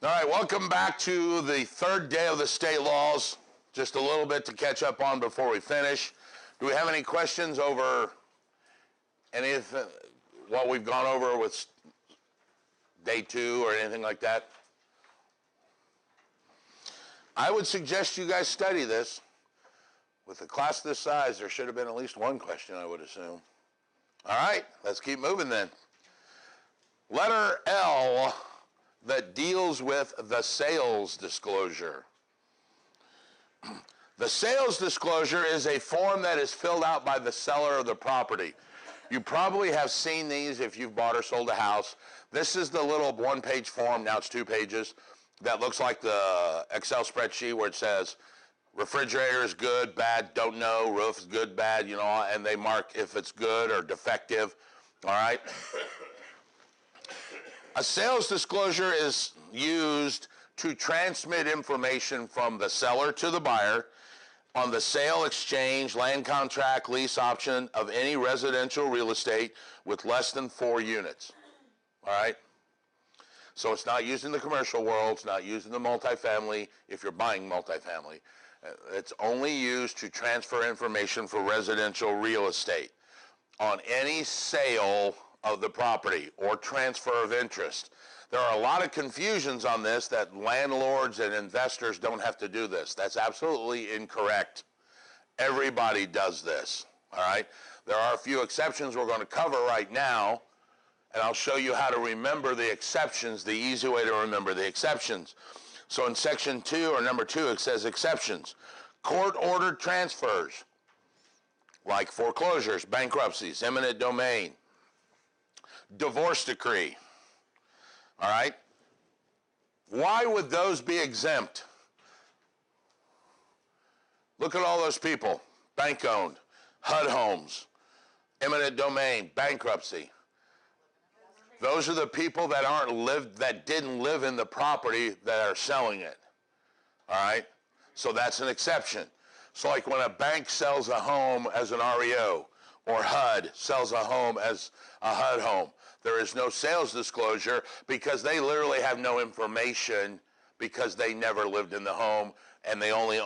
All right, welcome back to the third day of the state laws. Just a little bit to catch up on before we finish. Do we have any questions over any of what we've gone over with day 2 or anything like that? I would suggest you guys study this. With a class this size, there should have been at least one question, I would assume. All right, let's keep moving then. Letter L, that deals with the sales disclosure. The sales disclosure is a form that is filled out by the seller of the property. You probably have seen these if you've bought or sold a house. This is the little one-page form, now it's 2 pages, that looks like the Excel spreadsheet where it says refrigerator is good, bad, don't know, roof is good, bad, you know, and they mark if it's good or defective, all right? A sales disclosure is used to transmit information from the seller to the buyer on the sale, exchange, land contract, lease option of any residential real estate with less than 4 units. All right? So it's not used in the commercial world. It's not used in the multifamily if you're buying multifamily. It's only used to transfer information for residential real estate on any sale of the property or transfer of interest. There are a lot of confusions on this that landlords and investors don't have to do this. That's absolutely incorrect. Everybody does this, all right? There are a few exceptions we're going to cover right now, and I'll show you how to remember the exceptions, the easy way to remember the exceptions. So in section 2 or number 2, it says exceptions. Court-ordered transfers, like foreclosures, bankruptcies, eminent domain, divorce decree, all right? Why would those be exempt? Look at all those people, bank-owned, HUD homes, eminent domain, bankruptcy. Those are the people that didn't live in the property that are selling it, all right? So that's an exception. So like when a bank sells a home as an REO or HUD sells a home as a HUD home, there is no sales disclosure because they literally have no information because they never lived in the home and they only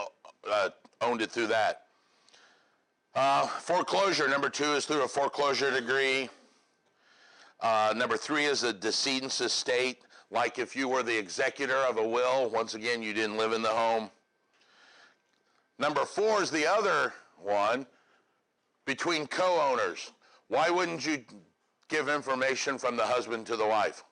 owned it through that. Foreclosure, number 2 is through a foreclosure decree. Number 3 is a decedent's estate, like if you were the executor of a will, once again, you didn't live in the home. Number 4 is the other one, between co-owners. Why wouldn't you give information from the husband to the wife?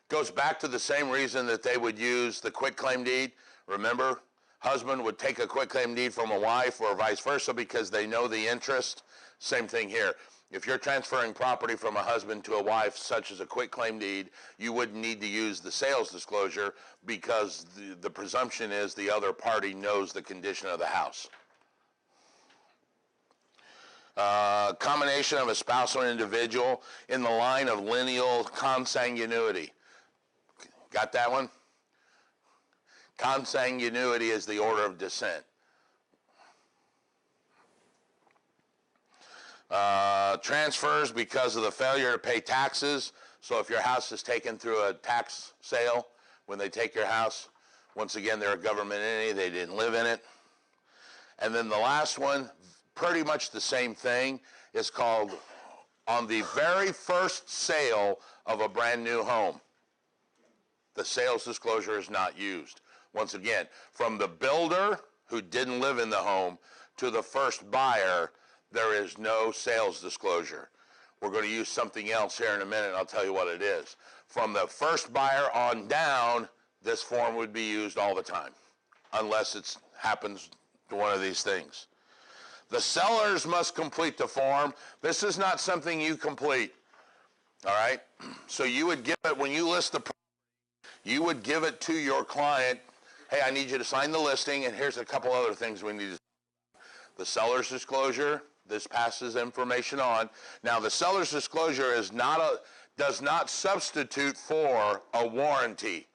Goes back to the same reason that they would use the quitclaim deed. Remember, husband would take a quitclaim deed from a wife or vice versa because they know the interest. Same thing here. If you're transferring property from a husband to a wife, such as a quitclaim deed, you wouldn't need to use the sales disclosure because the presumption is the other party knows the condition of the house. Combination of a spouse or individual in the line of lineal consanguinity. Got that one? Consanguinity is the order of descent. Transfers because of the failure to pay taxes. So if your house is taken through a tax sale, when they take your house, once again, they're a government entity, they didn't live in it. And then the last one, pretty much the same thing, is called on the very first sale of a brand new home. The sales disclosure is not used. Once again, from the builder who didn't live in the home to the first buyer, there is no sales disclosure. We're going to use something else here in a minute, and I'll tell you what it is. From the first buyer on down, this form would be used all the time, unless it happens to one of these things. The sellers must complete the form. This is not something you complete, all right? So you would give it, when you list the property, you would give it to your client. Hey, I need you to sign the listing, and here's a couple other things we need to. The seller's disclosure, this passes information on. Now, the seller's disclosure does not substitute for a warranty.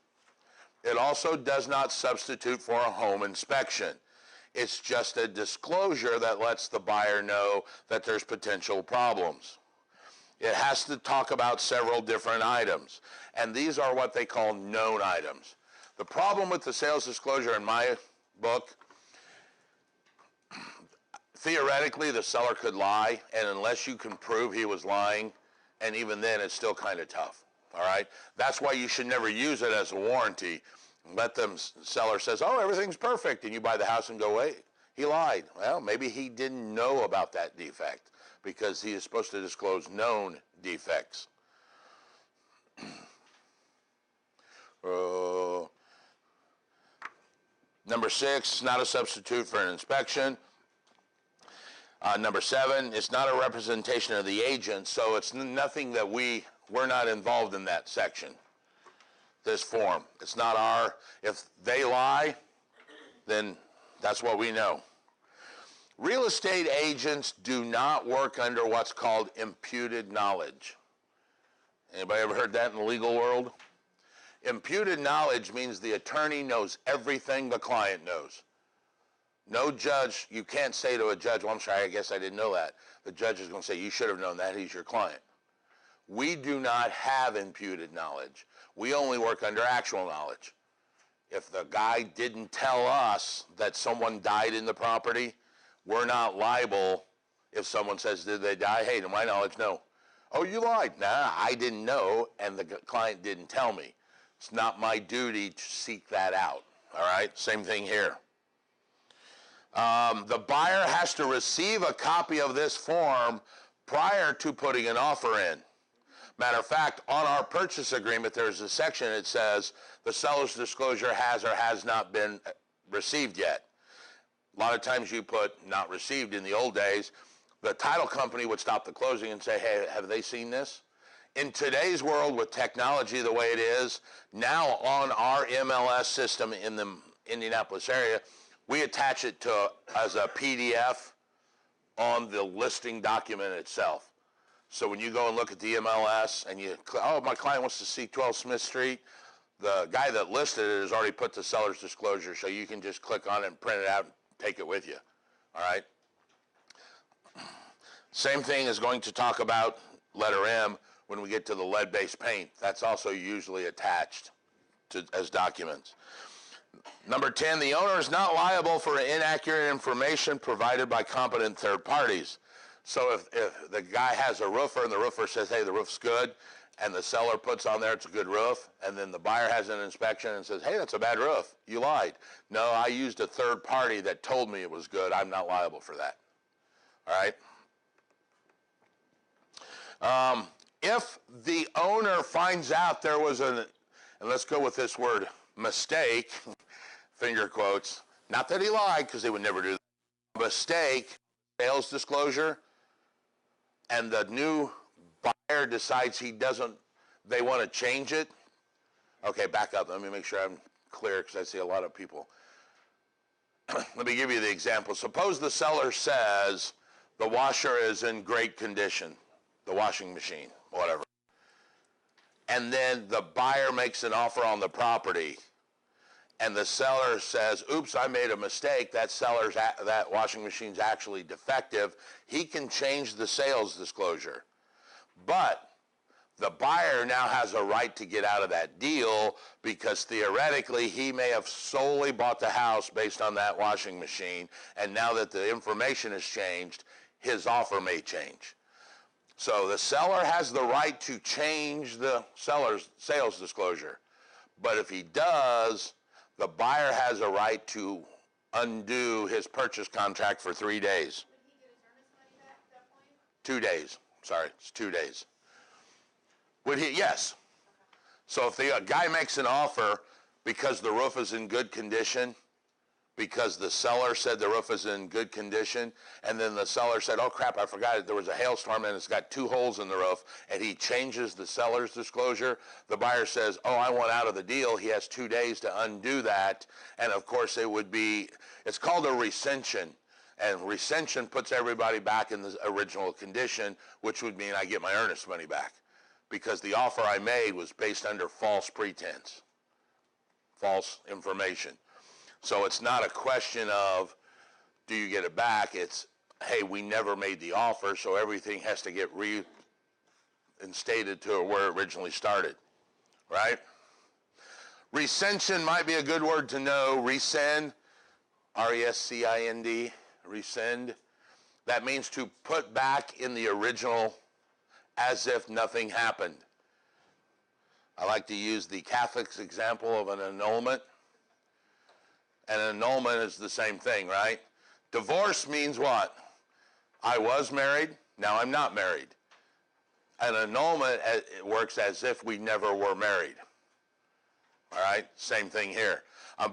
It also does not substitute for a home inspection. It's just a disclosure that lets the buyer know that there's potential problems. It has to talk about several different items, and these are what they call known items. The problem with the sales disclosure in my book, theoretically the seller could lie, and unless you can prove he was lying, and even then it's still kind of tough, all right? That's why you should never use it as a warranty. Let them, seller says, oh, everything's perfect, and you buy the house and go, wait, he lied. Well, maybe he didn't know about that defect because he is supposed to disclose known defects. Number 6, not a substitute for an inspection. Number 7, it's not a representation of the agent, so it's nothing that we're not involved in that section. This form, it's not our, if they lie, then that's what we know. Real estate agents do not work under what's called imputed knowledge. Anybody ever heard that in the legal world? Imputed knowledge means the attorney knows everything the client knows. No judge, you can't say to a judge, well, I'm sorry, I guess I didn't know that. The judge is going to say, you should have known that, he's your client. We do not have imputed knowledge. We only work under actual knowledge. If the guy didn't tell us that someone died in the property, we're not liable if someone says, did they die? Hey, to my knowledge, no. Oh, you lied. Nah, I didn't know, and the client didn't tell me. It's not my duty to seek that out, all right? Same thing here. The buyer has to receive a copy of this form prior to putting an offer in. Matter of fact, on our purchase agreement, there's a section that says the seller's disclosure has or has not been received yet. A lot of times you put not received in the old days. The title company would stop the closing and say, hey, have they seen this? In today's world with technology the way it is, now on our MLS system in the Indianapolis area, we attach it to as a PDF on the listing document itself. So when you go and look at the MLS and you, oh, my client wants to see 12 Smith Street, the guy that listed it has already put the seller's disclosure, so you can just click on it and print it out and take it with you, all right? Same thing is going to talk about letter M when we get to the lead-based paint. That's also usually attached as documents. Number 10, the owner is not liable for inaccurate information provided by competent third parties. So if the guy has a roofer and the roofer says, hey, the roof's good, and the seller puts on there it's a good roof, and then the buyer has an inspection and says, hey, that's a bad roof, you lied. No, I used a third party that told me it was good. I'm not liable for that. All right? If the owner finds out there was and let's go with this word, mistake, finger quotes, not that he lied because they would never do that, mistake, sales disclosure, and the new buyer decides they want to change it. Okay, back up. Let me make sure I'm clear because I see a lot of people. Let me give you the example. Suppose the seller says the washer is in great condition, the washing machine, whatever. And then the buyer makes an offer on the property and the seller says, oops, I made a mistake, that washing machine's actually defective, he can change the sales disclosure. But the buyer now has a right to get out of that deal because theoretically he may have solely bought the house based on that washing machine, and now that the information has changed, his offer may change. So the seller has the right to change the seller's sales disclosure. But if he does, the buyer has a right to undo his purchase contract for 3 days. Would he get his earnest money back at that point? 2 days. Sorry, it's 2 days. Would he? Yes. So if the guy makes an offer because the roof is in good condition, because the seller said the roof is in good condition, and then the seller said, oh crap, I forgot it, there was a hailstorm and it's got 2 holes in the roof, and he changes the seller's disclosure, the buyer says, oh, I want out of the deal, he has 2 days to undo that, and of course it's called a recension, and recension puts everybody back in the original condition, which would mean I get my earnest money back, because the offer I made was based under false pretense, false information. So it's not a question of, do you get it back? It's, hey, we never made the offer, so everything has to get instated to where it originally started, right? Recension might be a good word to know. Rescind, R-E-S-C-I-N-D, rescind. That means to put back in the original as if nothing happened. I like to use the Catholic's example of an annulment. An annulment is the same thing, right? Divorce means what? I was married, now I'm not married. An annulment it works as if we never were married. All right, same thing here. A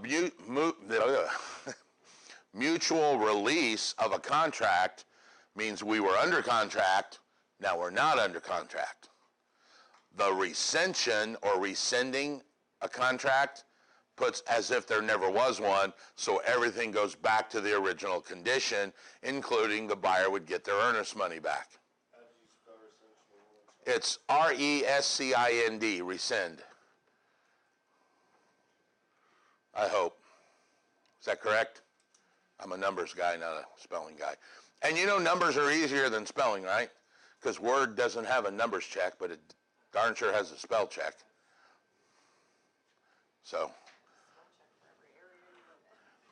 mutual release of a contract means we were under contract, now we're not under contract. The rescission or rescinding a contract puts as if there never was one, so everything goes back to the original condition, including the buyer would get their earnest money back. How do you spell rescission? It's R-E-S-C-I-N-D, rescind. I hope. Is that correct? I'm a numbers guy, not a spelling guy. And you know numbers are easier than spelling, right? Because Word doesn't have a numbers check, but it darn sure has a spell check. So,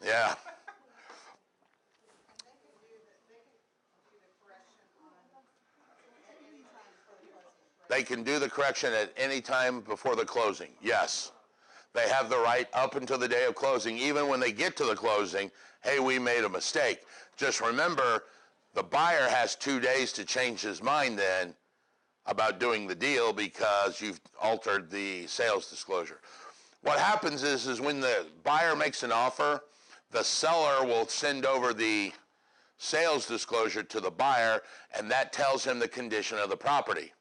yeah. They can do the correction at any time before the closing, yes. They have the right up until the day of closing. Even when they get to the closing, hey, we made a mistake. Just remember, the buyer has 2 days to change his mind then about doing the deal because you've altered the sales disclosure. What happens is when the buyer makes an offer, the seller will send over the sales disclosure to the buyer, and that tells him the condition of the property.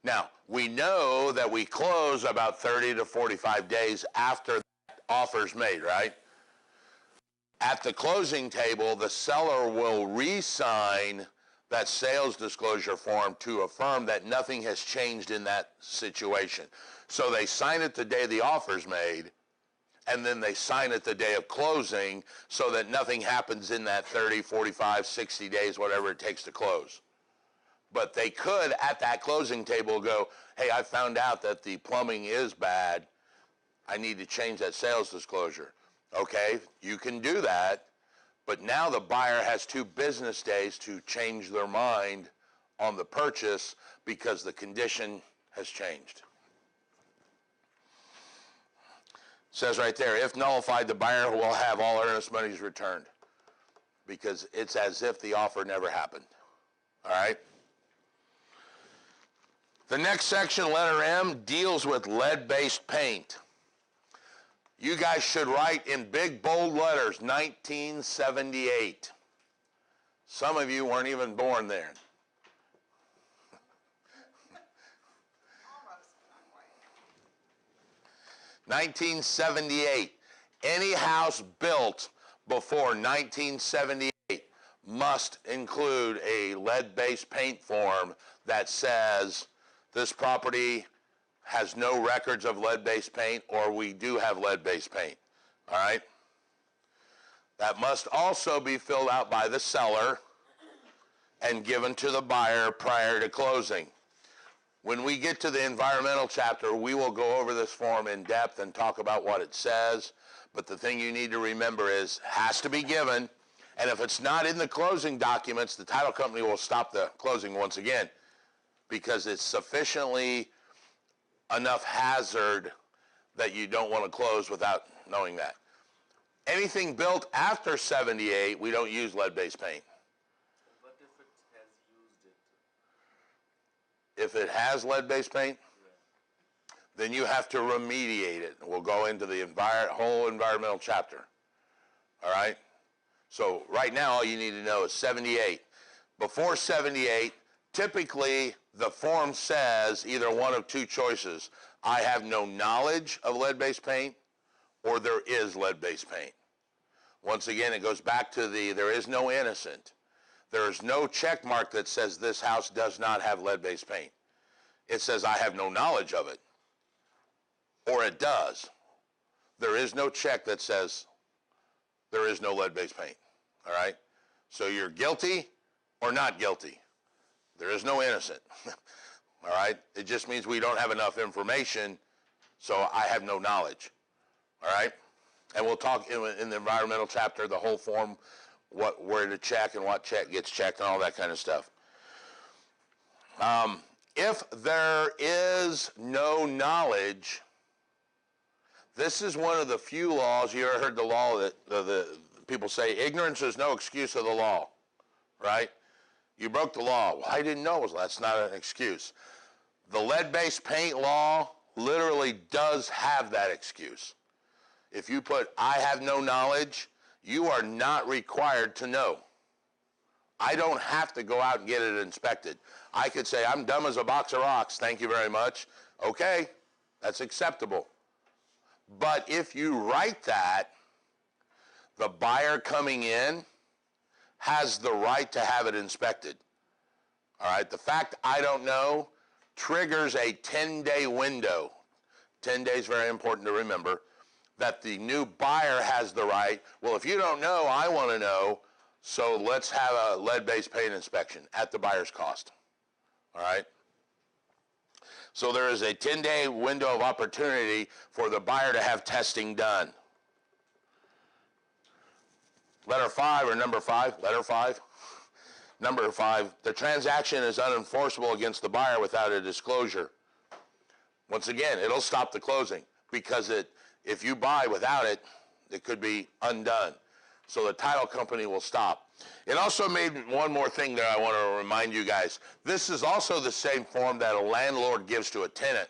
Now, we know that we close about 30 to 45 days after that offer's made, right? At the closing table, the seller will re-sign that sales disclosure form to affirm that nothing has changed in that situation. So they sign it the day the offer's made, and then they sign it the day of closing so that nothing happens in that 30, 45, 60 days, whatever it takes to close. But they could, at that closing table, go, hey, I found out that the plumbing is bad. I need to change that sales disclosure. Okay, you can do that, but now the buyer has 2 business days to change their mind on the purchase because the condition has changed. It says right there, if nullified, the buyer will have all earnest monies returned because it's as if the offer never happened. All right? The next section, letter M, deals with lead-based paint. You guys should write in big, bold letters, 1978. Some of you weren't even born then. Almost, not quite. 1978. Any house built before 1978 must include a lead-based paint form that says this property has no records of lead-based paint, or we do have lead-based paint, all right? That must also be filled out by the seller and given to the buyer prior to closing. When we get to the environmental chapter, we will go over this form in depth and talk about what it says, but the thing you need to remember is it has to be given, and if it's not in the closing documents, the title company will stop the closing once again because it's sufficiently enough hazard that you don't want to close without knowing that. Anything built after 78, we don't use lead-based paint. What if it has used it? If it has lead-based paint, Yeah. then you have to remediate it. We'll go into the whole environmental chapter. All right? So right now, all you need to know is 78. Before 78, typically the form says either one of 2 choices. I have no knowledge of lead-based paint, or there is lead-based paint. Once again, it goes back to there is no innocent. There is no check mark that says this house does not have lead-based paint. It says I have no knowledge of it, or it does. There is no check that says there is no lead-based paint, all right? So you're guilty or not guilty. There is no innocent. all right? It just means we don't have enough information, so I have no knowledge, all right? And we'll talk in the environmental chapter, the whole form, where to check and what gets checked and all that kind of stuff. If there is no knowledge, this is one of the few laws. You ever heard the law that the people say, ignorance is no excuse of the law, right? You broke the law. Well, I didn't know. Well, that's not an excuse. The lead-based paint law literally does have that excuse. If you put, I have no knowledge, you are not required to know. I don't have to go out and get it inspected. I could say, I'm dumb as a box of rocks, thank you very much. Okay, that's acceptable. But if you write that, the buyer coming in has the right to have it inspected. All right, the fact I don't know triggers a 10-day window. 10 days, very important to remember, that the new buyer has the right, well, if you don't know, I want to know, so let's have a lead-based paint inspection at the buyer's cost. All right? So there is a 10-day window of opportunity for the buyer to have testing done. Letter 5 or number 5? Letter 5. Number 5, the transaction is unenforceable against the buyer without a disclosure. Once again, it'll stop the closing because if you buy without it, it could be undone. So the title company will stop. It also made one more thing that I want to remind you guys. This is also the same form that a landlord gives to a tenant.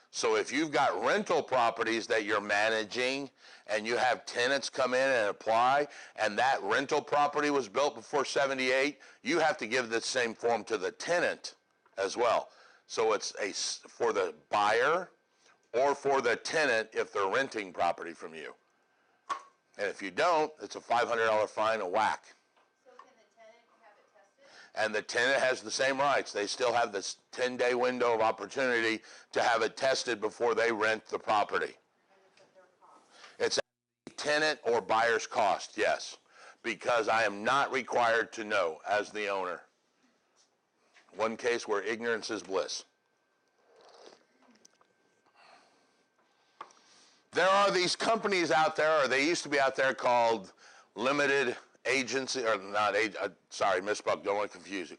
So if you've got rental properties that you're managing and you have tenants come in and apply, and that rental property was built before 78, you have to give the same form to the tenant as well. So it's for the buyer or for the tenant if they're renting property from you. And if you don't, it's a $500 fine, a whack. So can the tenant have it tested? And the tenant has the same rights. They still have this 10-day window of opportunity to have it tested before they rent the property. It's at tenant or buyer's cost, yes, because I am not required to know as the owner. One case where ignorance is bliss. There are these companies out there, or they used to be out there, called limited agency, or not, sorry, misspoke, don't want to confuse you.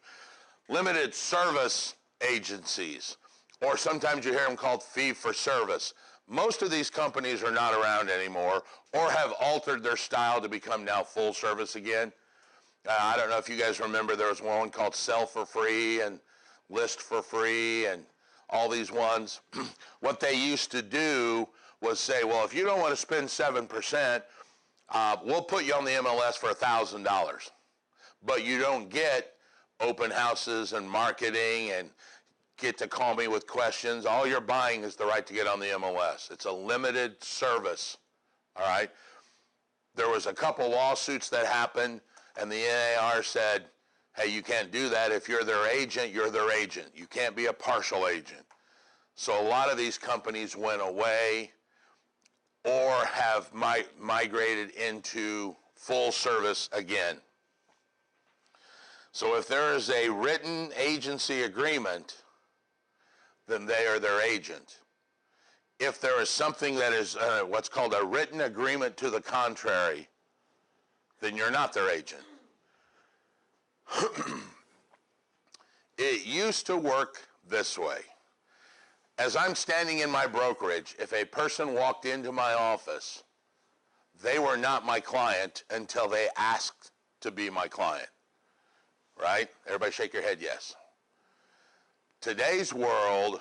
Limited service agencies, or sometimes you hear them called fee for service. Most of these companies are not around anymore or have altered their style to become now full service again. I don't know if you guys remember, there was one called Sell for Free and List for Free and all these ones. What they used to do was say, well, if you don't want to spend 7%, we'll put you on the MLS for $1,000. But you don't get open houses and marketing and get to call me with questions. All you're buying is the right to get on the MLS. It's a limited service, all right? There was a couple lawsuits that happened, and the NAR said, hey, you can't do that. If you're their agent, you're their agent. You can't be a partial agent. So a lot of these companies went away or have migrated into full service again. So if there is a written agency agreement, then they are their agent. If there is something that is what's called a written agreement to the contrary, then you're not their agent. It used to work this way. As I'm standing in my brokerage, if a person walked into my office, they were not my client until they asked to be my client. Right? Everybody shake your head, yes. Today's world,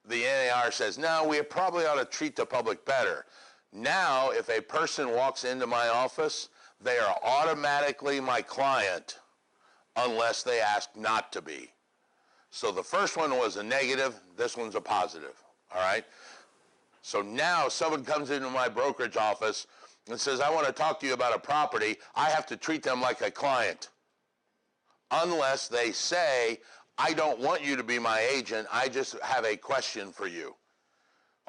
the NAR says, no, we probably ought to treat the public better. Now, if a person walks into my office, they are automatically my client unless they ask not to be. So the first one was a negative, this one's a positive, all right? So now someone comes into my brokerage office and says, I want to talk to you about a property, I have to treat them like a client. Unless they say, I don't want you to be my agent, I just have a question for you.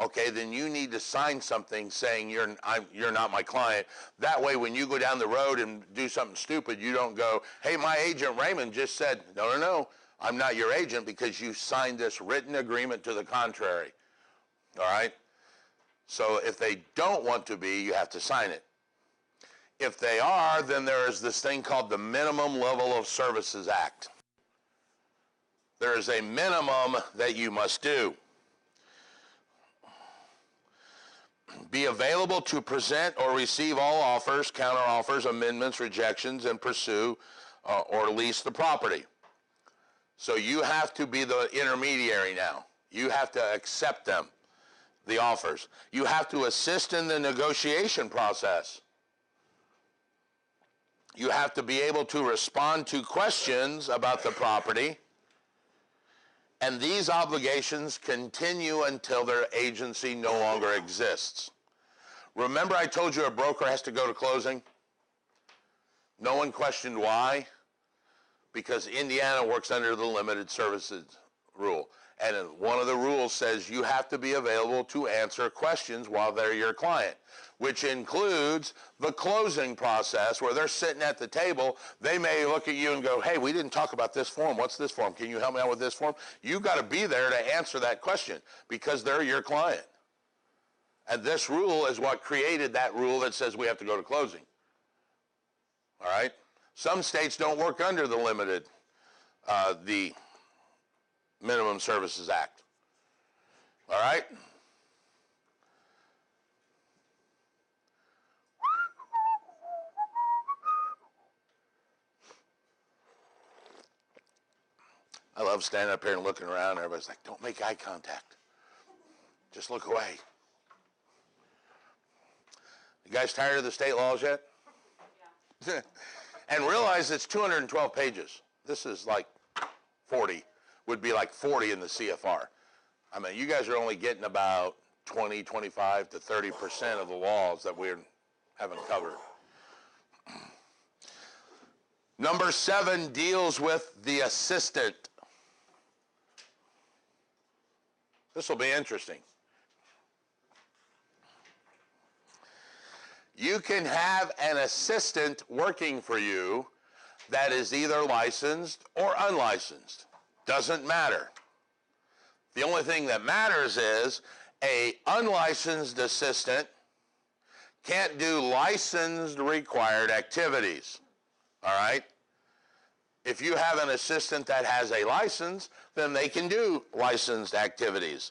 Okay, then you need to sign something saying you're not my client. That way when you go down the road and do something stupid, you don't go, hey, my agent Raymond just said, no, I'm not your agent because you signed this written agreement to the contrary. All right? So if they don't want to be, you have to sign it. If they are, then there is this thing called the Minimum Level of Services Act. There is a minimum that you must do. Be available to present or receive all offers, counteroffers, amendments, rejections, and pursue or lease the property. So you have to be the intermediary now. You have to accept them, the offers. You have to assist in the negotiation process. You have to be able to respond to questions about the property. And these obligations continue until their agency no longer exists. Remember I told you a broker has to go to closing? No one questioned why. Because Indiana works under the limited services rule. And one of the rules says you have to be available to answer questions while they're your client, which includes the closing process where they're sitting at the table. They may look at you and go, hey, we didn't talk about this form. What's this form? Can you help me out with this form? You've got to be there to answer that question because they're your client. And this rule is what created that rule that says we have to go to closing. All right? Some states don't work under the the Minimum Services Act. All right? I love standing up here and looking around. Everybody's like, don't make eye contact. Just look away. You guys tired of the state laws yet? Yeah. And realize it's 212 pages. This is like 40, would be like 40 in the CFR. I mean, you guys are only getting about 20, 25 to 30% of the laws that we haven't covered. Number 7 deals with the assistant. This will be interesting. You can have an assistant working for you that is either licensed or unlicensed. Doesn't matter. The only thing that matters is an unlicensed assistant can't do licensed required activities. All right? If you have an assistant that has a license, then they can do licensed activities.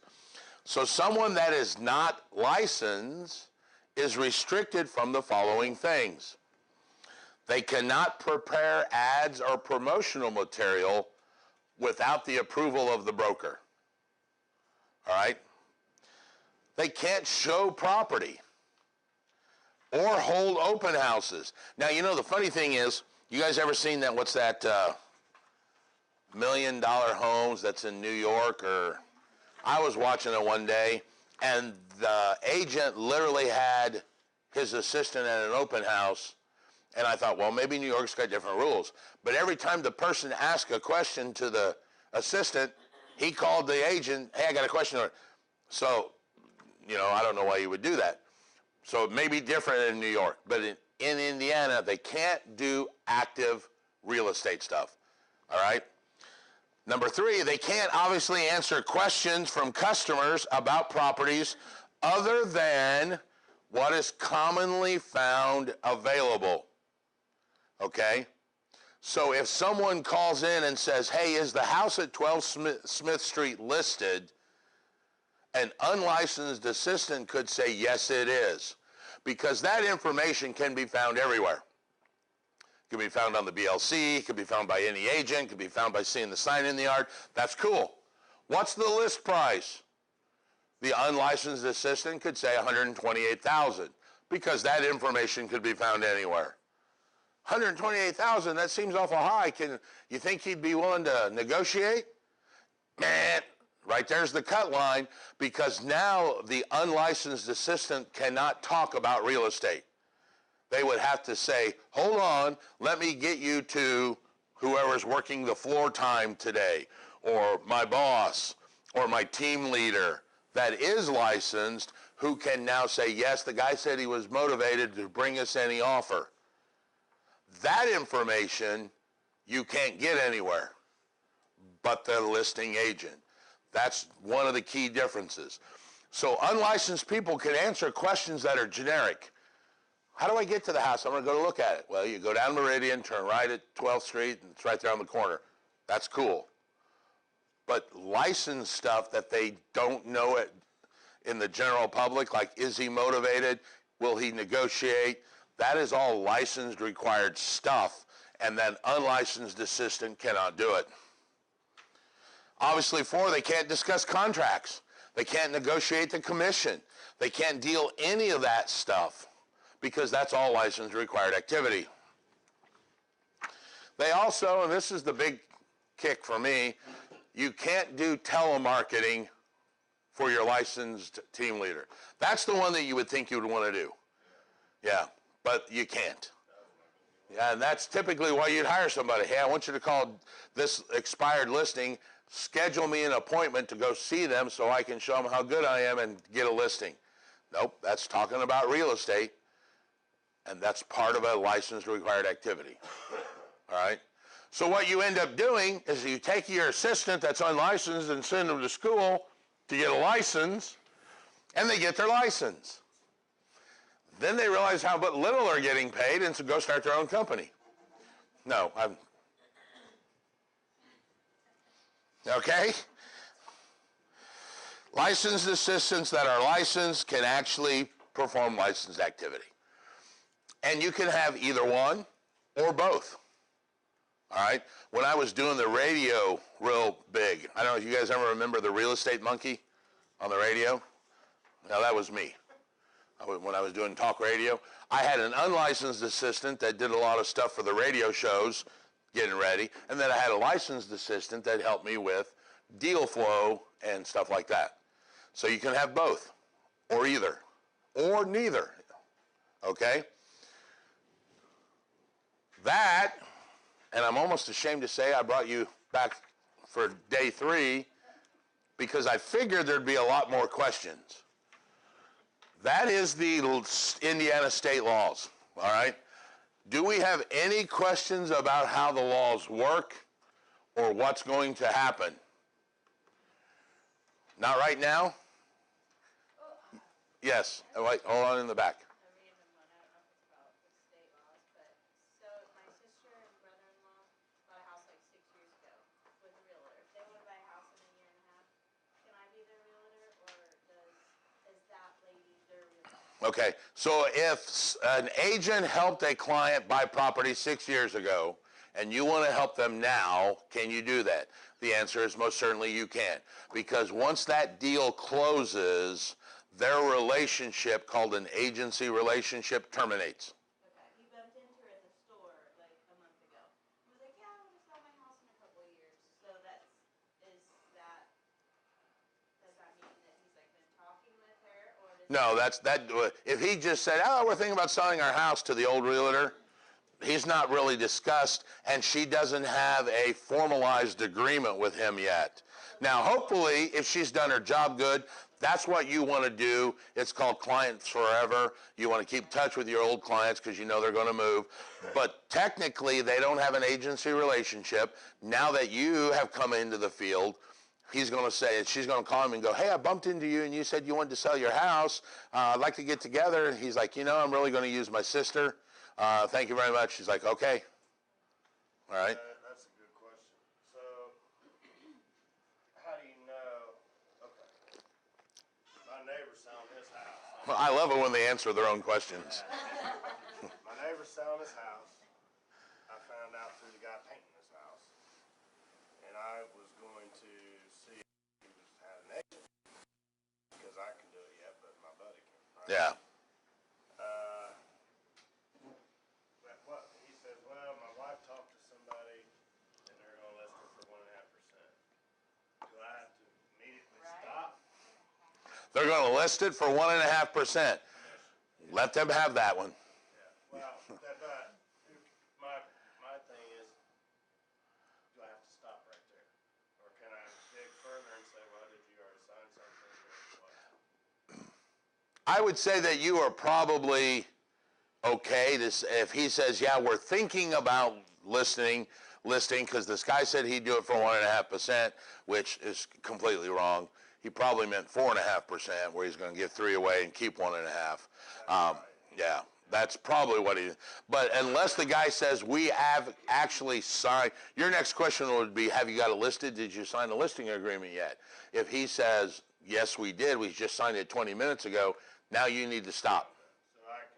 So someone that is not licensed is restricted from the following things. They cannot prepare ads or promotional material without the approval of the broker. All right? They can't show property or hold open houses. Now, you know, the funny thing is, you guys ever seen that, what's that, $1 million homes that's in New York? Or I was watching it one day, and the agent literally had his assistant at an open house, and I thought, well, maybe New York's got different rules. But every time the person asked a question to the assistant, he called the agent, hey, I got a question. So, you know, I don't know why you would do that. So it may be different in New York, but in Indiana, they can't do active real estate stuff, all right? Number 3, they can't obviously answer questions from customers about properties other than what is commonly found available, okay? So if someone calls in and says, hey, is the house at 12 Smith Street listed? An unlicensed assistant could say, yes, it is, because that information can be found everywhere. It can be found on the BLC, it can be found by any agent, it can be found by seeing the sign in the yard. That's cool. What's the list price? The unlicensed assistant could say $128,000, because that information could be found anywhere. $128,000, that seems awful high. Can you think he'd be willing to negotiate? Man, right there's the cut line, because now the unlicensed assistant cannot talk about real estate. They would have to say, hold on, let me get you to whoever's working the floor time today, or my boss, or my team leader that is licensed, who can now say, yes, the guy said he was motivated to bring us any offer. That information you can't get anywhere. but the listing agent. That's one of the key differences. So unlicensed people can answer questions that are generic. How do I get to the house? I'm going to go to look at it. Well, you go down Meridian, turn right at 12th Street, and it's right there on the corner. That's cool. But licensed stuff that they don't know it in the general public, like is he motivated? Will he negotiate? That is all licensed required stuff, and that unlicensed assistant cannot do it. Obviously, 4, they can't discuss contracts. They can't negotiate the commission. They can't deal any of that stuff because that's all licensed required activity. They also, and this is the big kick for me, you can't do telemarketing for your licensed team leader. That's the one that you would think you would want to do. Yeah, but you can't. Yeah, and that's typically why you'd hire somebody. Hey, I want you to call this expired listing, schedule me an appointment to go see them so I can show them how good I am and get a listing. Nope, that's talking about real estate, and that's part of a license required activity. All right? So what you end up doing is you take your assistant that's unlicensed and send them to school to get a license, and they get their license. Then they realize how little they're getting paid, and so go start their own company. No, okay? Licensed assistants that are licensed can actually perform licensed activity. And you can have either one or both. All right? When I was doing the radio real big, I don't know if you guys ever remember the real estate monkey on the radio? Now that was me. When I was doing talk radio, I had an unlicensed assistant that did a lot of stuff for the radio shows, getting ready, and then I had a licensed assistant that helped me with deal flow and stuff like that. So you can have both, or either, or neither, okay? That, and I'm almost ashamed to say I brought you back for day 3 because I figured there'd be a lot more questions. That is the Indiana state laws, all right? Do we have any questions about how the laws work or what's going to happen? Not right now? Yes. Oh, wait, hold on in the back. A random one, I don't know if it's about the state laws, but so my sister and brother-in-law bought a house like 6 years ago with a realtor. If they want to buy a house in a year and a half, can I be their realtor, or is that lady their realtor? Okay, so if an agent helped a client buy property 6 years ago and you want to help them now, can you do that? The answer is most certainly you can, because once that deal closes, their relationship, called an agency relationship, terminates. Okay, he bumped into her at the store like a month ago. He was like, "Yeah, I want to sell my house in a couple of years." So does that mean that he's like been talking with her, or does No, if he just said, oh, we're thinking about selling our house to the old realtor, he's not really discussed, and she doesn't have a formalized agreement with him yet. Now, hopefully, if she's done her job good, that's what you want to do. It's called clients forever. You want to keep touch with your old clients because you know they're going to move. But technically, they don't have an agency relationship. Now that you have come into the field, he's going to say, and she's going to call him and go, hey, I bumped into you and you said you wanted to sell your house. I'd like to get together. And he's like, I'm really going to use my sister. Thank you very much. She's like, okay. All right. That's a good question. So, how do you know? Okay, my neighbor's selling his house. Well, I love it when they answer their own questions. My neighbor's selling his house. I found out through the guy painting his house, and I was going to see if he had an agent because I can do it yet, but my buddy can. Right? Yeah. What he says, well, my wife talked to somebody, and they're going to list her for 1.5%. Do I have to immediately stop? They're going to list it for 1.5%. Let them have that one. Yeah. Well, but my thing is, do I have to stop right there, or can I dig further and say, well, did you already sign something? Or what? I would say that you are probably okay if he says, yeah, we're thinking about listening, listing because this guy said he'd do it for 1.5%, which is completely wrong. He probably meant 4.5%, where he's going to give 3 away and keep 1.5. Yeah, that's probably what he. But unless the guy says we have actually signed, your next question would be, have you got it listed? Did you sign the listing agreement yet? If he says yes, we did. We just signed it 20 minutes ago. Now you need to stop. I'll ask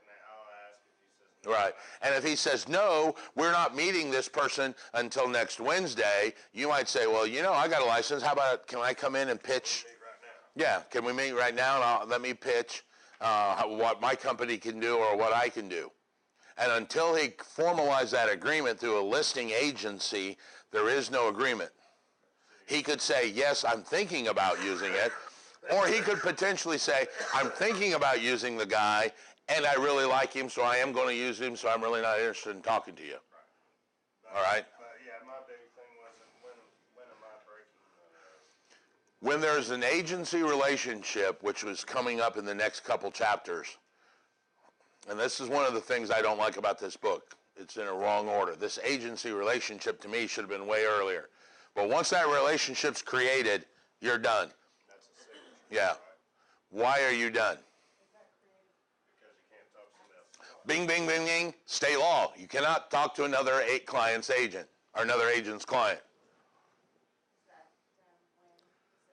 if he says no. Right. And if he says, no, we're not meeting this person until next Wednesday, you might say, well, you know, I got a license. How about, can I come in and pitch? Meet right now. Yeah, can we meet right now and let me pitch what my company can do or what I can do? And until he formalizes that agreement through a listing agency, there is no agreement. He could say, yes, I'm thinking about using it. Or he could potentially say, I'm thinking about using the guy, and I really like him, so I am going to use him, so I'm really not interested in talking to you. Right. All right? But yeah, my big thing wasn't when am I breaking When there's an agency relationship, which was coming up in the next couple chapters, and this is one of the things I don't like about this book. It's in a wrong order. This agency relationship to me should have been way earlier. But once that relationship's created, you're done. That's a signature. Yeah. Right? Why are you done? Because you can't talk to somebody else. Bing, bing, bing, bing. State law. You cannot talk to another client's agent or another agent's client. Is that done when,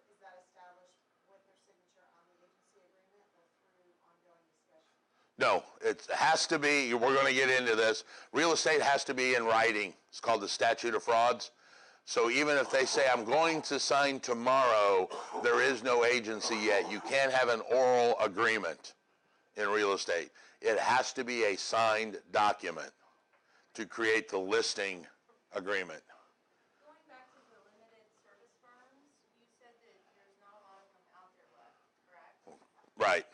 is that established with their signature on the agency agreement or through ongoing discussion? No, it has to be, we're going to get into this. Real estate has to be in writing. It's called the statute of frauds. So even if they say, I'm going to sign tomorrow, there is no agency yet. You can't have an oral agreement in real estate. It has to be a signed document to create the listing agreement. Going back to the limited service firms, you said that there's not a lot of them out there left, correct? Right.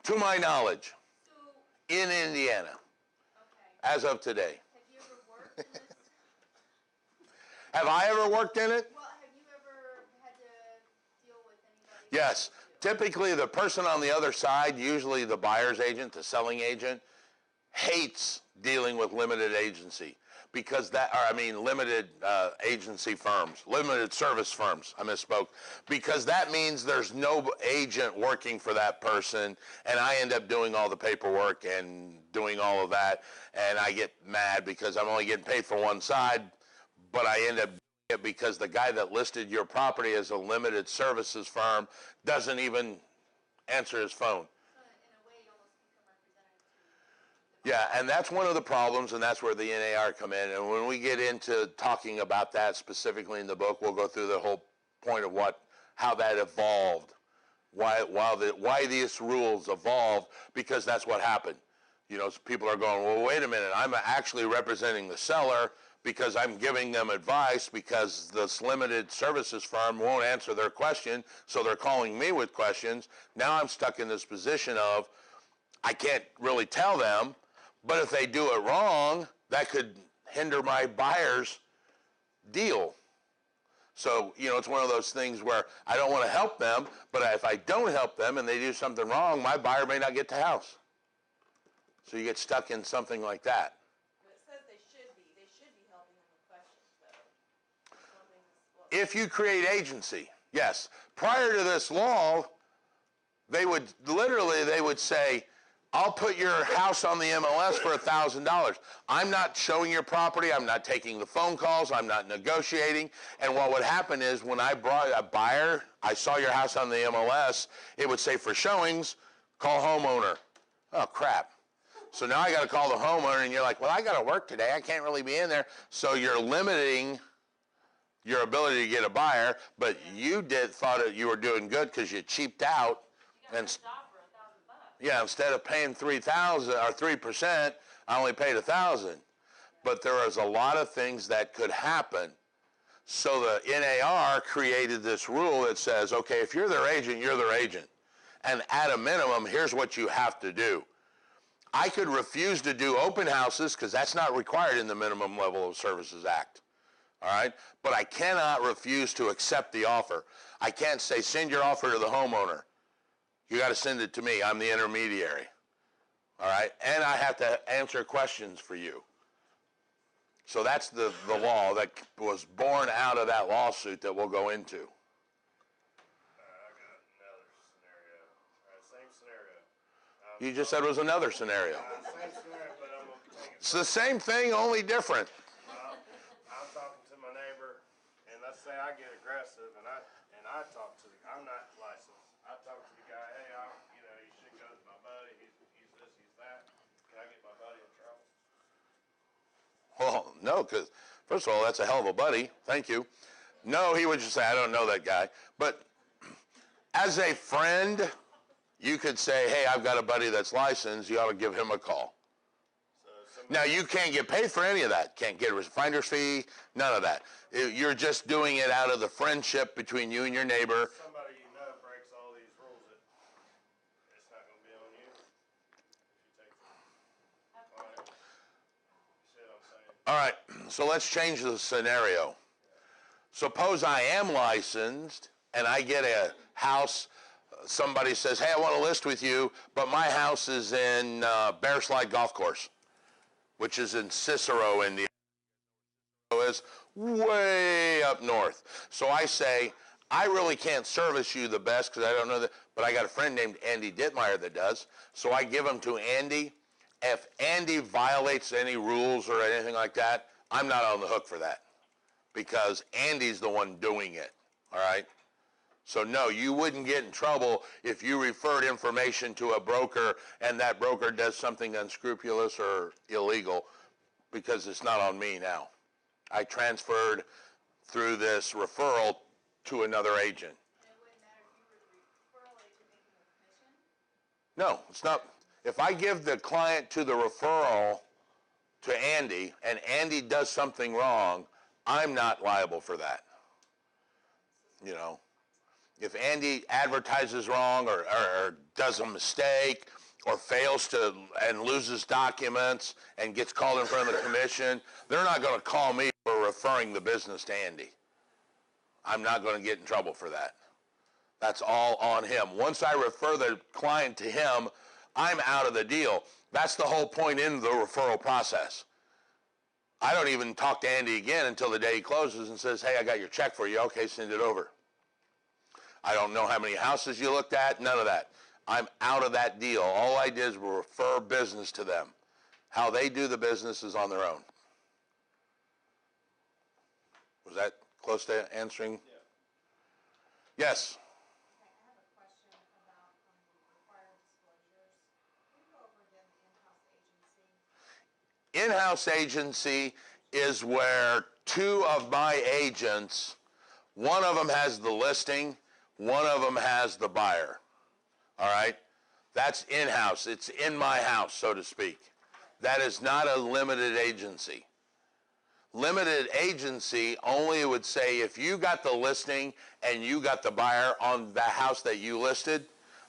To my knowledge, So, in Indiana, okay, as of today. have you ever worked in this? Have I ever worked in it? Well, have you ever had to deal with anybody? Yes. Typically, the person on the other side, usually the buyer's agent, the selling agent, hates dealing with limited agency because limited agency firms, limited service firms, I misspoke, because that means there's no agent working for that person, and I end up doing all the paperwork and doing all of that, and I get mad because I'm only getting paid for one side, but I end up doing it because the guy that listed your property as a limited services firm doesn't even answer his phone. In a way, you almost become representative. Yeah, and that's one of the problems, and that's where the NAR come in. And when we get into talking about that specifically in the book, we'll go through the whole point of how that evolved, why these rules evolved, because that's what happened. You know, people are going, well, wait a minute, I'm actually representing the seller because I'm giving them advice because this limited services firm won't answer their question, so they're calling me with questions. Now I'm stuck in this position of I can't really tell them, but if they do it wrong, that could hinder my buyer's deal. So, you know, it's one of those things where I don't want to help them, but if I don't help them and they do something wrong, my buyer may not get the house. So you get stuck in something like that. But it says they should be helping them with questions, though. If you create agency, yes. Prior to this law, they would say, I'll put your house on the MLS for $1,000. I'm not showing your property. I'm not taking the phone calls. I'm not negotiating. And what would happen is when I brought a buyer, I saw your house on the MLS, it would say for showings, call homeowner. Oh, crap. So now I got to call the homeowner, and you're like, well, I got to work today. I can't really be in there. So you're limiting your ability to get a buyer, but you thought you were doing good because you cheaped out. You got And a job for $1,000. yeah, instead of paying 3,000 or 3%, I only paid 1,000. But there is a lot of things that could happen. So the NAR created this rule that says, okay, if you're their agent, you're their agent. And at a minimum, here's what you have to do. I could refuse to do open houses because that's not required in the Minimum Level of Services Act. All right? But I cannot refuse to accept the offer. I can't say, send your offer to the homeowner. You got to send it to me. I'm the intermediary. All right? And I have to answer questions for you. So that's the law that was born out of that lawsuit that we'll go into. I got another scenario. Same scenario. You just said it was another scenario. Same scenario, but I'm going to take it. It's the same thing, only different. Well, I'm talking to my neighbor, and let's say I get aggressive, and I talk to I'm not licensed. I talk to the guy, hey, you should go to my buddy. He's this, he's that. Can I get my buddy in trouble? Well, no, because first of all, that's a hell of a buddy. Thank you. No, he would just say, I don't know that guy. But as a friend, you could say, hey, I've got a buddy that's licensed. You ought to give him a call. Now, you can't get paid for any of that. Can't get a finder's fee, none of that. You're just doing it out of the friendship between you and your neighbor. Somebody you know breaks all these rules, it's not going to be on you if you take them. All right. You see what I'm saying? All right, so let's change the scenario. Suppose I am licensed and I get a house. Somebody says, hey, I want to list with you, but my house is in Bear Slide Golf Course, which is in Cicero, Indiana. Is way up north. So I say, I really can't service you the best because I don't know that, but I got a friend named Andy Dittmeyer that does. So I give him to Andy. If Andy violates any rules or anything like that, I'm not on the hook for that because Andy's the one doing it, all right? So no, you wouldn't get in trouble if you referred information to a broker and that broker does something unscrupulous or illegal because it's not on me now. I transferred through this referral to another agent. And it wouldn't matter if you were the referral agent making a commission? No, it's not. If I give the client to the referral to Andy and Andy does something wrong, I'm not liable for that. You know, if Andy advertises wrong or does a mistake or fails to and loses documents and gets called in front of the commission, they're not going to call me for referring the business to Andy. I'm not going to get in trouble for that. That's all on him. Once I refer the client to him, I'm out of the deal. That's the whole point in the referral process. I don't even talk to Andy again until the day he closes and says, hey, I got your check for you. Okay, send it over. I don't know how many houses you looked at, none of that. I'm out of that deal. All I did is refer business to them. How they do the business is on their own. Was that close to answering? Yeah. Yes. Okay, I have a question about required disclosures. Can you go over again the in-house agency? In-house agency is where two of my agents, one of them has the listing, one of them has the buyer. All right? That's in-house. It's in my house, so to speak. That is not a limited agency. Limited agency only would say if you got the listing and you got the buyer on the house that you listed,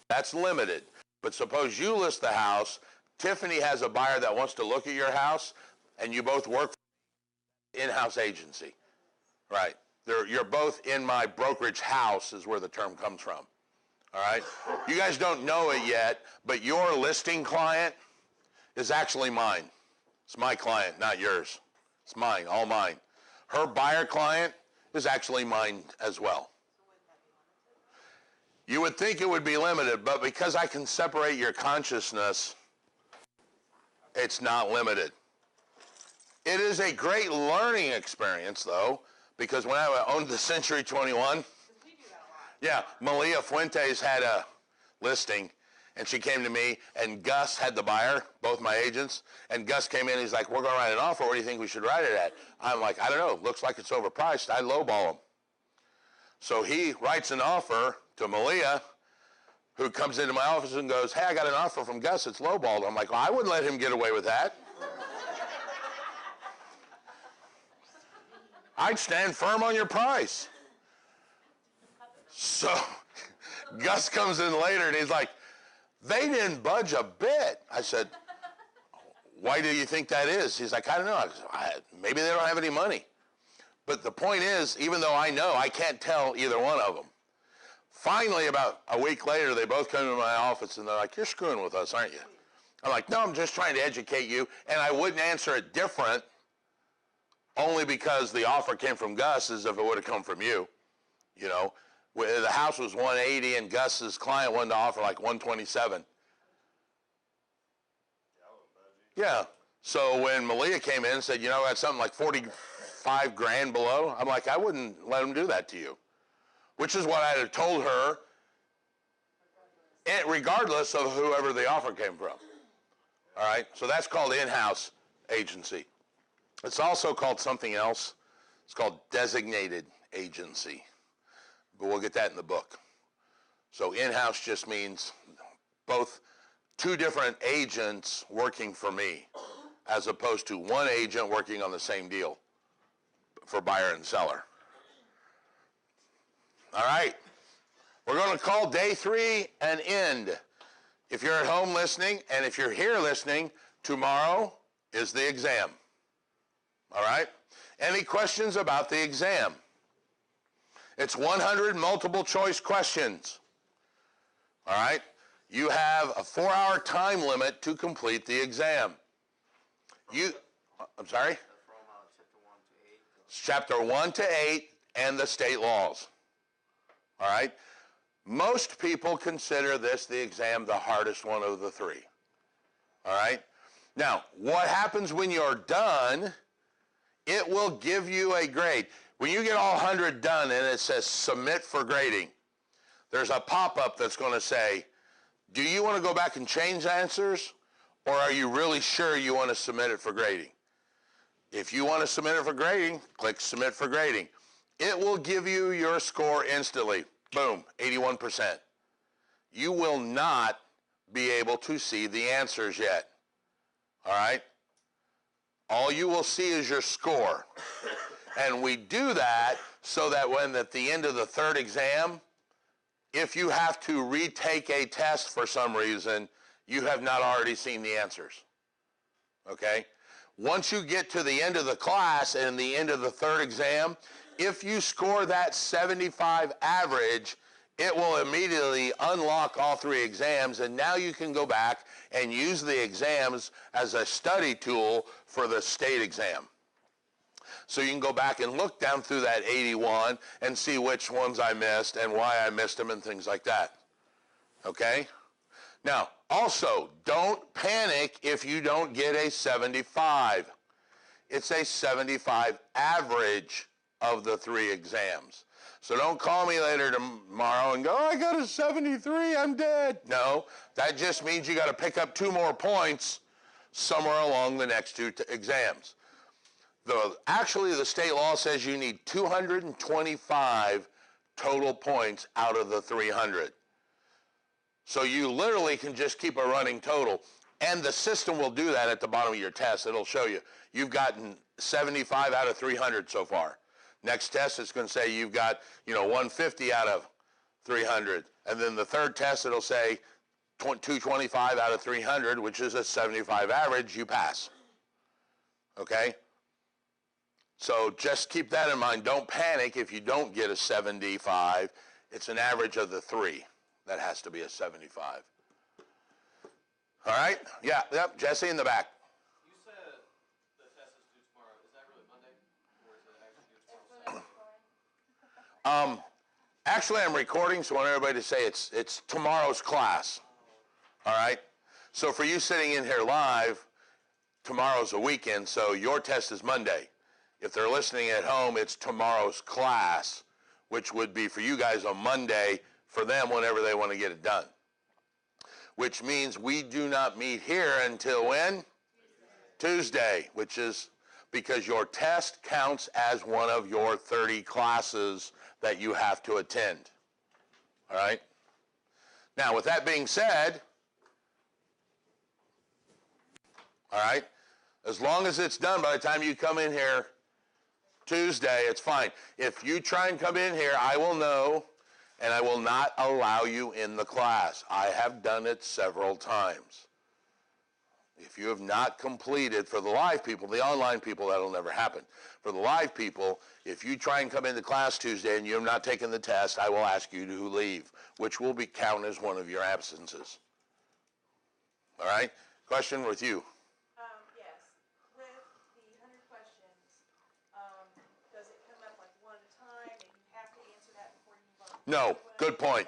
that's limited. But suppose you list the house, Tiffany has a buyer that wants to look at your house, and you both work for in-house agency. Right? You're both in my brokerage house is where the term comes from. All right? You guys don't know it yet, but your listing client is actually mine. It's my client, not yours. It's mine, all mine. Her buyer client is actually mine as well. You would think it would be limited, but because I can separate your consciousness, it's not limited. It is a great learning experience, though, because when I owned the Century 21, yeah, Malia Fuentes had a listing, and she came to me, and Gus had the buyer, both my agents, and Gus came in, he's like, we're going to write an offer, what do you think we should write it at? I'm like, I don't know, looks like it's overpriced, I lowball him. So he writes an offer to Malia, who comes into my office and goes, hey, I got an offer from Gus, it's lowballed. I'm like, well, I wouldn't let him get away with that. I'd stand firm on your price. So Gus comes in later and he's like, they didn't budge a bit. I said, why do you think that is? He's like, I don't know. I said, maybe they don't have any money. But the point is, even though I know, I can't tell either one of them. Finally, about a week later, they both come to my office and they're like, you're screwing with us, aren't you? I'm like, no, I'm just trying to educate you. And I wouldn't answer it different only because the offer came from Gus as if it would have come from you. You know, the house was 180 and Gus's client wanted to offer like 127. Yeah. So when Malia came in and said, you know, that's something like 45 grand below, I'm like, I wouldn't let him do that to you. Which is what I had told her, regardless of whoever the offer came from. All right? So that's called in-house agency. It's also called something else. It's called designated agency. But we'll get that in the book. So in-house just means both two different agents working for me, as opposed to one agent working on the same deal for buyer and seller. All right. We're going to call day 3 an end. If you're at home listening, and if you're here listening, tomorrow is the exam. All right? Any questions about the exam? It's 100 multiple choice questions. All right? You have a 4-hour time limit to complete the exam. I'm sorry? Chapter 1 to 8 and the state laws. All right? Most people consider this, the exam, the hardest one of the 3. All right? Now, what happens when you're done, it will give you a grade. When you get all 100 done and it says submit for grading, there's a pop-up that's going to say, do you want to go back and change answers, or are you really sure you want to submit it for grading? If you want to submit it for grading, click submit for grading. It will give you your score instantly. Boom, 81%. You will not be able to see the answers yet. All right? All you will see is your score. And we do that so that when at the end of the 3rd exam, if you have to retake a test for some reason, you have not already seen the answers. Okay? Once you get to the end of the class and the end of the 3rd exam, if you score that 75 average, it will immediately unlock all 3 exams, and now you can go back and use the exams as a study tool for the state exam. So you can go back and look down through that 81 and see which ones I missed and why I missed them and things like that. Okay? Now, also, don't panic if you don't get a 75. It's a 75 average of the 3 exams. So don't call me later tomorrow and go, oh, I got a 73, I'm dead. No, that just means you got to pick up 2 more points somewhere along the next 2 exams. Actually, the state law says you need 225 total points out of the 300. So you literally can just keep a running total. And the system will do that at the bottom of your test. It'll show you. You've gotten 75 out of 300 so far. Next test, it's going to say you've got, 150 out of 300. And then the 3rd test, it'll say 225 out of 300, which is a 75 average, you pass. Okay? So just keep that in mind. Don't panic if you don't get a 75. It's an average of the 3. That has to be a 75. All right? Yeah, yep, Jesse in the back. You said the test is due tomorrow. Is that really Monday? Or is it actually due tomorrow? Actually, I'm recording, so I want everybody to say it's tomorrow's class. All right? So for you sitting in here live, tomorrow's a weekend, so your test is Monday. If they're listening at home, it's tomorrow's class, which would be for you guys on Monday, for them whenever they want to get it done. Which means we do not meet here until when? Tuesday, which is because your test counts as one of your 30 classes that you have to attend. All right? Now, with that being said, all right, as long as it's done by the time you come in here Tuesday, it's fine. If you try and come in here, I will know, and I will not allow you in the class. I have done it several times. If you have not completed, for the live people, the online people, that'll never happen. For the live people, if you try and come into class Tuesday and you have not taken the test, I will ask you to leave, which will be counted as one of your absences. All right? Question with you. Yes. With the 100 questions, No, good point.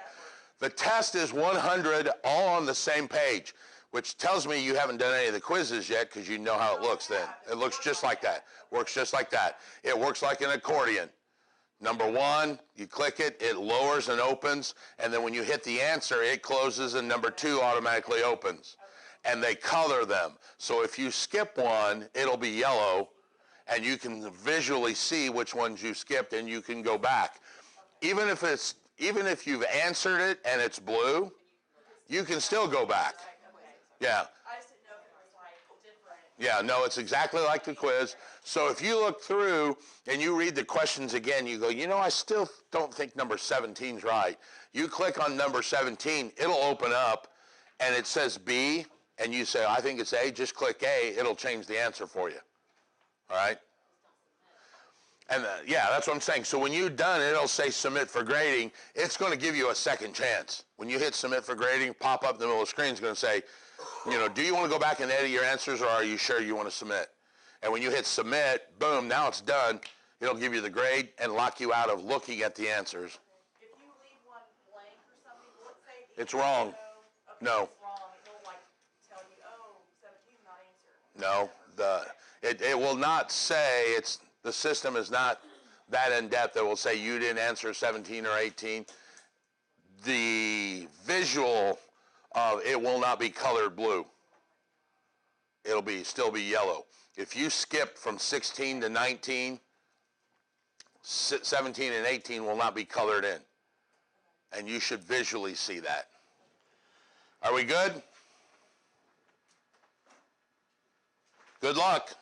The test is 100 all on the same page, which tells me you haven't done any of the quizzes yet because you know how it looks then. It looks just like that. Works just like that. It works like an accordion. Number one, you click it, it lowers and opens, and then when you hit the answer, it closes, and number two automatically opens. And they color them. So if you skip one, it'll be yellow, and you can visually see which ones you skipped, and you can go back. Even if you've answered it and it's blue, you can still go back. Yeah. I just didn't know if it was like different. Yeah, no, it's exactly like the quiz. So if you look through and you read the questions again, you go, you know, I still don't think number 17's right. You click on number 17, it'll open up, and it says B, and you say, I think it's A, just click A, it'll change the answer for you. All right? And yeah, that's what I'm saying. So when you're done, it'll say submit for grading. It's going to give you a second chance. When you hit submit for grading, pop up in the middle of the screen is going to say, you know, do you want to go back and edit your answers, or are you sure you want to submit? And when you hit submit, boom, now it's done. It'll give you the grade and lock you out of looking at the answers. If you leave one blank or something, let's say the It's wrong. Okay, No. it's wrong. It'll like tell you, oh, 17's not answered. No, it will not say the system is not that in depth. It will say you didn't answer 17 or 18. The visual of it will not be colored blue. It'll still be yellow. If you skip from 16 to 19, 17 and 18 will not be colored in. And you should visually see that. Are we good? Good luck.